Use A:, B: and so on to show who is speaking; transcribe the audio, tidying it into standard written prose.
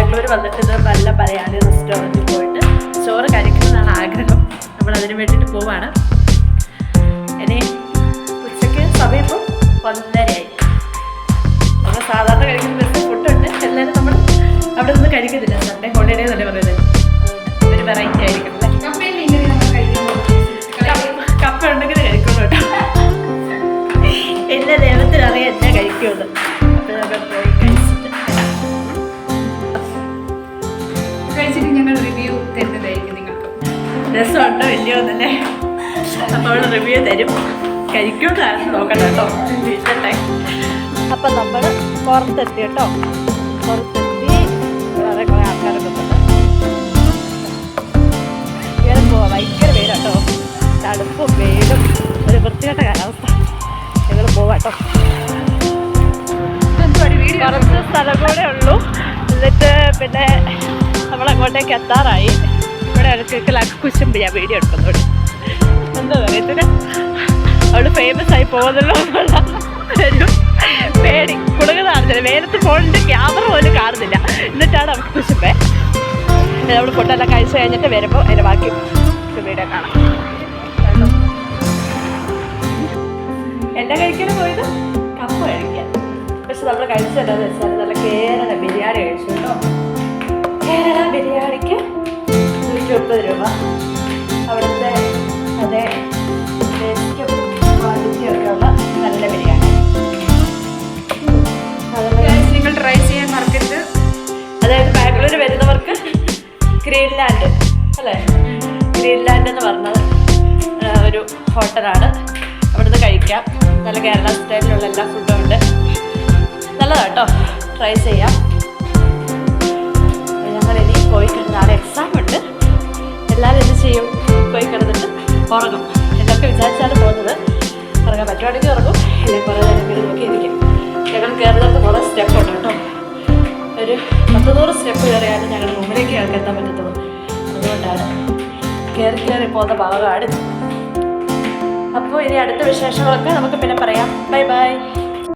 A: ബാംഗ്ലൂർ വന്നിട്ട് ഇത് നല്ല മലയാളി റെസ്റ്റോറൻറ്റിൽ പോയിട്ട് ചോറ് കഴിക്കുന്നതാണ് ആഗ്രഹം. നമ്മൾ അതിന് വേണ്ടിയിട്ട് പോവാണ്. ഇനി ഉച്ചയ്ക്ക് സമയം ഇപ്പോൾ 1:30 നമ്മൾ സാധാരണ കഴിക്കുന്ന ബെസ്റ്റ് ഫുഡുണ്ട്. എല്ലാവരും നമ്മൾ അവിടെ നിന്ന് കഴിക്കുന്നില്ല. സൺഡേ ഹോളിഡേ എന്നല്ലേ പറയുന്നത്. ഒരു വെറൈറ്റി ആയിരിക്കും. കപ്പ ഉണ്ടെങ്കിൽ കഴിക്കുള്ളൂ കേട്ടോ. എൻ്റെ ദൈവത്തിനറിയാം എന്നെ കഴിക്കുമെന്ന്. അപ്പോൾ ഞങ്ങൾ പോയി
B: കഴിച്ചിട്ട് ഞങ്ങൾ റിവ്യൂ തരുന്നതായിരിക്കും നിങ്ങൾക്ക്.
A: രസമുണ്ടോ ഇല്ലയോ എന്നല്ലേ. അപ്പോൾ അവൾ റിവ്യൂ തരും. കഴിക്കുമെന്നാണ് നോക്കട്ടെ കേട്ടോ. വീട്ടട്ടെ. അപ്പം നമ്മൾ പുറത്തെത്തി കേട്ടോ. പുറത്തെത്തി വേറെ കുറേ ആൾക്കാരൊക്കെ ഉണ്ട്. ഇങ്ങനെ പോവാം. ഭയങ്കര വെയിലാട്ടോ. തണുപ്പും വെയിലും ഒരു വൃത്തികെട്ട കാലാവസ്ഥ. ഞങ്ങൾ പോവാട്ടോ. കുറച്ച് സ്ഥലം കൂടെ ഉള്ളൂ. എന്നിട്ട് പിന്നെ നമ്മളങ്ങോട്ടേക്ക് എത്താറായി. ഇവിടെ ഇടയ്ക്ക് ലക്കുശുമ്പ് ഞാൻ വീഡിയോ എടുക്കുന്നോട് എന്താ പറയത്തിന് അവള് ഫേമസ് ആയി പോകുന്നല്ലോ എന്നുള്ള ഒരു പേടി. കുടുങ്ങുന്നതാണ്. വേലത്ത് ഫോണിൻ്റെ ക്യാമറ പോലും കാണുന്നില്ല. എന്നിട്ടാണ് നമുക്ക് കുശുമ്പേ. നമ്മൾ ഫുഡെല്ലാം കഴിച്ച് കഴിഞ്ഞിട്ട് വരുമ്പോൾ അതിൻ്റെ ബാക്കി വീഡിയോ കാണാം. എന്നെ കഴിക്കാൻ പോയത് കപ്പ കഴിക്കാൻ. പക്ഷെ നമ്മൾ കഴിച്ചതെന്ന് വെച്ചാൽ നല്ല കേരള ബിരിയാണി കഴിച്ചു കേട്ടോ. കേരള ബിരിയാണിക്ക് 130 രൂപ. അവിടുത്തെ അതേ ടേസ്റ്റും ക്വാളിറ്റിയും ഒക്കെ ഉള്ള നല്ല ബിരിയാണി.
B: നിങ്ങൾ ട്രൈ ചെയ്യാൻ മറക്കരുത്.
A: അതായത് ബാംഗ്ലൂർ വരുന്നവർക്ക് ഗ്രീൻലാൻഡ് അല്ലേ, ഗ്രീൻലാൻഡ് എന്ന് പറഞ്ഞത് ഒരു ഹോട്ടലാണ്. അവിടുന്ന് കഴിക്കാം. നല്ല കേരള സ്റ്റൈലിലുള്ള എല്ലാ ഫുഡും ഉണ്ട്. നല്ലതാണ് കേട്ടോ. ട്രൈ ചെയ്യാം. ഞങ്ങൾ ഇനി പോയി കിടന്ന് നാളെ എക്സാം ഉണ്ട്. എല്ലാവരും എന്ത് ചെയ്യും? പോയി കിടന്നിട്ട് ഉറങ്ങും. എന്നൊക്കെ വിചാരിച്ചാണ് പോകുന്നത്. ഉറങ്ങാൻ പറ്റുവാണെങ്കിൽ ഉറങ്ങും. അല്ലെങ്കിൽ കുറേ നേരം ഇങ്ങനെ നോക്കിയിരിക്കും. ഞങ്ങൾ കയറുന്നിടത്ത് കുറേ സ്റ്റെപ്പ് ഉണ്ട് കേട്ടോ. ഒരു 100 സ്റ്റെപ്പ് കയറിയാലും ഞങ്ങളുടെ റൂമിലേക്ക് ഞങ്ങൾക്ക് എത്താൻ പറ്റത്തുള്ളൂ. അതുകൊണ്ടാണ് കയറി പോകുന്ന ഭാഗമാണ്. അപ്പോൾ ഇനി അടുത്ത വിശേഷങ്ങളൊക്കെ നമുക്ക് പിന്നെ പറയാം. Bye bye.